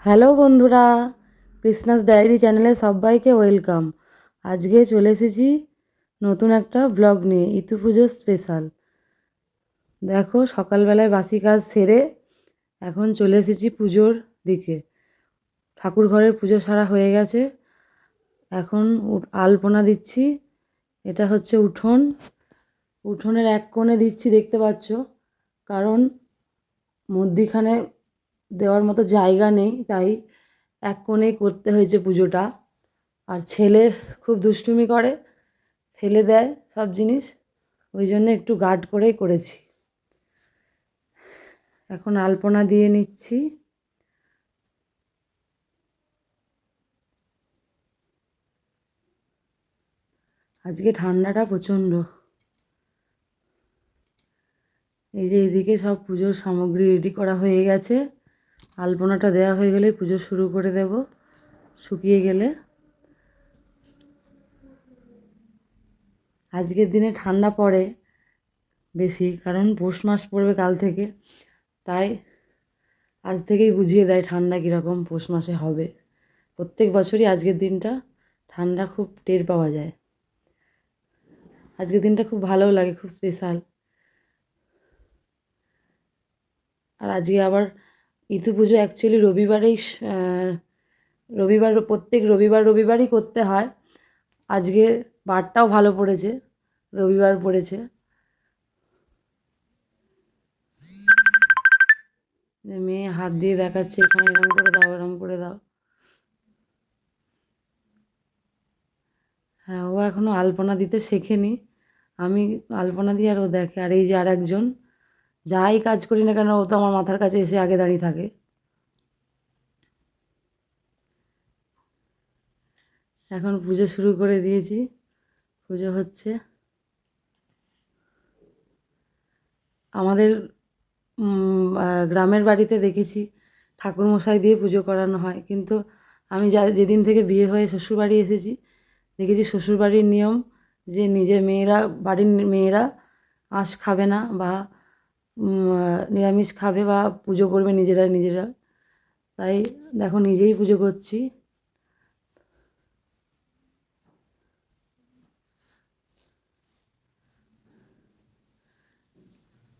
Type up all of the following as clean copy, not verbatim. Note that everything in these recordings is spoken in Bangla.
হ্যালো বন্ধুরা, কৃষ্ণাস ডায়েরি চ্যানেলে সবাইকে ওয়েলকাম। আজকে চলে এসেছি নতুন একটা ব্লগ নিয়ে, ইতু পুজো স্পেশাল। দেখো, সকালবেলায় বাসি কাজ সেরে এখন চলে এসেছি পুজোর দিকে। ঠাকুর ঘরের পুজো সারা হয়ে গেছে, এখন আলপনা দিচ্ছি। এটা হচ্ছে উঠোন, উঠোনের এক কোণে দিচ্ছি, দেখতে পাচ্ছ, কারণ মধ্যিখানে দেওয়ার মতো জায়গা নেই, তাই এক কোণেই করতে হয়েছে পুজোটা। আর ছেলে খুব দুষ্টুমি করে, ফেলে দেয় সব জিনিস, ওই জন্য একটু গার্ড করেই করেছি। এখন আলপনা দিয়ে নিচ্ছি। আজকে ঠান্ডাটা প্রচণ্ড। এই যে এদিকে সব পুজোর সামগ্রী রেডি করা হয়ে গেছে, আলপনাটা দেওয়া হয়ে গেলে পুজো শুরু করে দেব শুকিয়ে গেলে। আজকের দিনে ঠান্ডা পড়ে বেশি, কারণ পৌষ মাস পড়বে কাল থেকে, তাই আজ থেকেই বুঝিয়ে দেয় ঠান্ডা কীরকম পৌষ মাসে হবে। প্রত্যেক বছরই আজকের দিনটা ঠান্ডা খুব টের পাওয়া যায়। আজকের দিনটা খুব ভালোও লাগে, খুব স্পেশাল। আর আজকে আবার ইতু পুজো অ্যাকচুয়ালি রবিবারেই, রবিবার, প্রত্যেক রবিবারই করতে হয়। আজকে বারটাও ভালো পড়েছে, রবিবার পড়েছে। যে মেয়ে হাত দিয়ে দেখাচ্ছে, এখানে এরম করে দাও, এরম করে দাও। হ্যাঁ, ও এখনও আলপনা দিতে শেখেনি। আমি আলপনা দিই আর ও দেখে। আর এই যে আর একজন, যাই কাজ করি না কেন ও তো আমার মাথার কাছে এসে আগে দাঁড়িয়ে থাকে। এখন পুজো শুরু করে দিয়েছি, পুজো হচ্ছে। আমাদের গ্রামের বাড়িতে দেখেছি ঠাকুরমশাই দিয়ে পুজো করানো হয়, কিন্তু আমি যেদিন থেকে বিয়ে হয়ে শ্বশুরবাড়ি এসেছি দেখেছি শ্বশুরবাড়ির নিয়ম যে নিজের মেয়েরা, বাড়ির মেয়েরা আঁশ খাবে না বা নিরামিষ খাবে বা পুজো করবে নিজেরা নিজেরা। তাই দেখো, নিজেই পুজো করছি।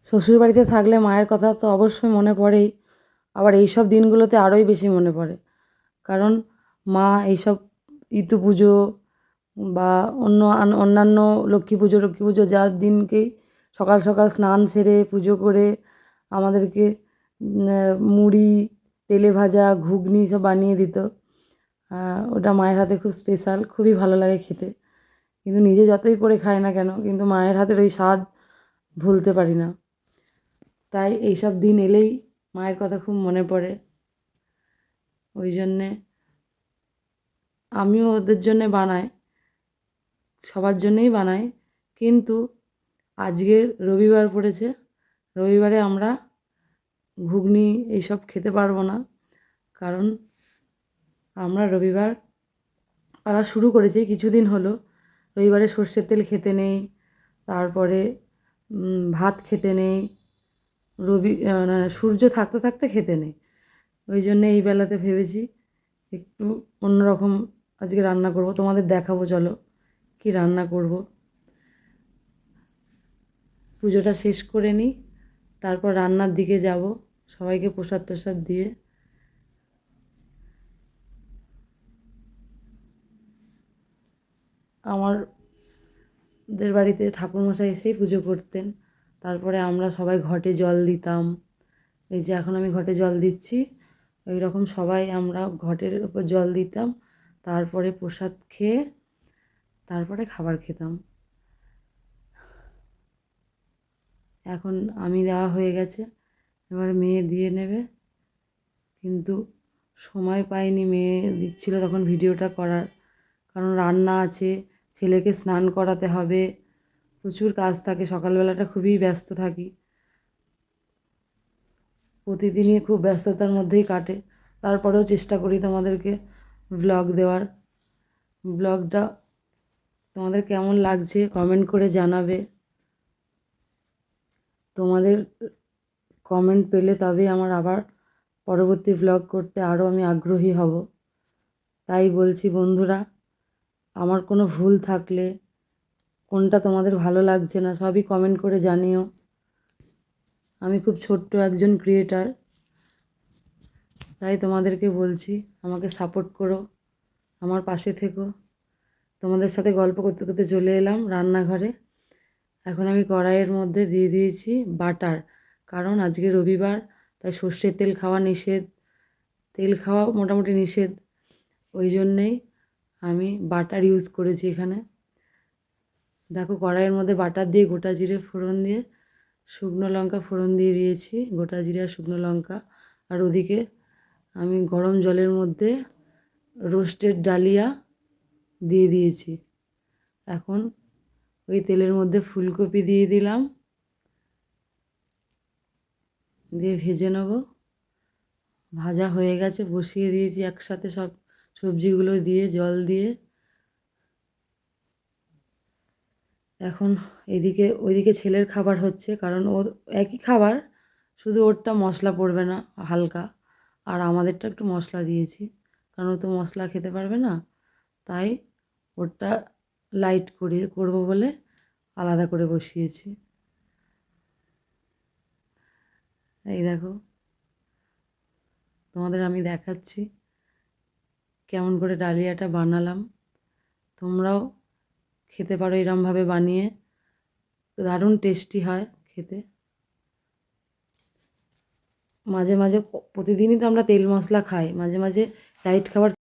শ্বশুরবাড়িতে থাকলে মায়ের কথা তো অবশ্যই মনে পড়েই, আবার এইসব দিনগুলোতে আরোই বেশি মনে পড়ে, কারণ মা এইসব ইতু পুজো বা অন্যান্য লক্ষ্মী পুজো যার দিনকেই সকাল সকাল স্নান সেরে পুজো করে আমাদেরকে মুড়ি, তেলে ভাজা, ঘুগনি সব বানিয়ে দিত। ওটা মায়ের হাতে খুব স্পেশাল, খুবই ভালো লাগে খেতে। কিন্তু নিজে যতই করে খাই না কেন, কিন্তু মায়ের হাতের ওই স্বাদ ভুলতে পারি না। তাই এইসব দিন এলেই মায়ের কথা খুব মনে পড়ে। ওই জন্যে আমিও ওদের জন্যে বানাই, সবার জন্যেই বানাই। কিন্তু আজকে রবিবার পড়েছে, রবিবারে আমরা ঘুগনি এইসব খেতে পারবো না, কারণ আমরা রবিবার পালা শুরু করেছি কিছুদিন হলো। রবিবারে সর্ষের তেল খেতে নেই, তারপরে ভাত খেতে নেই, সূর্য থাকতে থাকতে খেতে নেই। ওই জন্যে এই বেলাতে ভেবেছি একটু অন্যরকম আজকে রান্না করব, তোমাদের দেখাবো, চলো কি রান্না করব। পুজোটা শেষ করে নিই, তারপর রান্নার দিকে যাব, সবাইকে প্রসাদ টসাদ দিয়ে। আমাদের বাড়িতে ঠাকুরমশাই এসেই পুজো করতেন, তারপরে আমরা সবাই ঘটে জল দিতাম। এই যে এখন আমি ঘটে জল দিচ্ছি, ওই রকম সবাই আমরা ঘটের উপর জল দিতাম, তারপরে প্রসাদ খেয়ে তারপরে খাবার খেতাম। এখন আমি দেওয়া হয়ে গেছে, এবার মেয়ে দিয়ে নেবে, কিন্তু সময় পাইনি, মেয়ে দিচ্ছিল তখন ভিডিওটা করার, কারণ রান্না আছে, ছেলেকে স্নান করাতে হবে, প্রচুর কাজ থাকে, সকালবেলাটা খুবই ব্যস্ত থাকি, প্রতিদিনই খুব ব্যস্ততার মধ্যেই কাটে। তারপরেও চেষ্টা করি তোমাদেরকে ব্লগ দেওয়ার। ব্লগটা তোমাদের কেমন লাগছে কমেন্ট করে জানাবে। তোমাদের কমেন্ট পেলে তবেই আমার আবার পরবর্তী ভ্লগ করতে আরও আমি আগ্রহী হব। তাই বলছি বন্ধুরা, আমার কোনো ভুল থাকলে, কোনটা তোমাদের ভালো লাগছে না, সবই কমেন্ট করে জানিও। আমি খুব ছোট্ট একজন ক্রিয়েটার, তাই তোমাদেরকে বলছি আমাকে সাপোর্ট করো, আমার পাশে থেকো। তোমাদের সাথে গল্প করতে করতে চলে এলাম রান্নাঘরে। এখন আমি কড়াইয়ের মধ্যে দিয়ে দিয়েছি বাটার, কারণ আজকে রবিবার, তাই সর্ষের তেল খাওয়া নিষেধ, তেল খাওয়া মোটামুটি নিষেধ। ওই জন্যেই আমি বাটার ইউজ করেছি এখানে। দেখো কড়াইয়ের মধ্যে বাটার দিয়ে গোটা জিরে ফোড়ন দিয়ে শুকনো লঙ্কা ফোড়ন দিয়ে দিয়েছি, গোটা জিরে আর শুকনো লঙ্কা। আর ওদিকে আমি গরম জলের মধ্যে রোস্টেড ডালিয়া দিয়ে দিয়েছি। এখন ওই তেলের মধ্যে ফুলকপি দিয়ে দিলাম, দিয়ে ভেজে নেব। ভাজা হয়ে গেছে, বসিয়ে দিয়েছি একসাথে সব সবজিগুলো দিয়ে জল দিয়ে। এখন এদিকে ওইদিকে ছেলের খাবার হচ্ছে, কারণ ওর একই খাবার, শুধু ওরটা মশলা পড়বে না হালকা, আর আমাদেরটা একটু মশলা দিয়েছি, কারণ ও তো মশলা খেতে পারবে না, তাই ওরটা লাইট করে করবো বলে আলাদা করে বসিয়েছি। এই দেখো তোমাদের আমি দেখাচ্ছি কেমন করে ডালিয়াটা বানালাম। তোমরাও খেতে পারো এরমভাবে বানিয়ে, দারুণ টেস্টি হয় খেতে। মাঝে মাঝে প্রতিদিনই তো আমরা তেল মশলা খাই, মাঝে মাঝে লাইট খাবার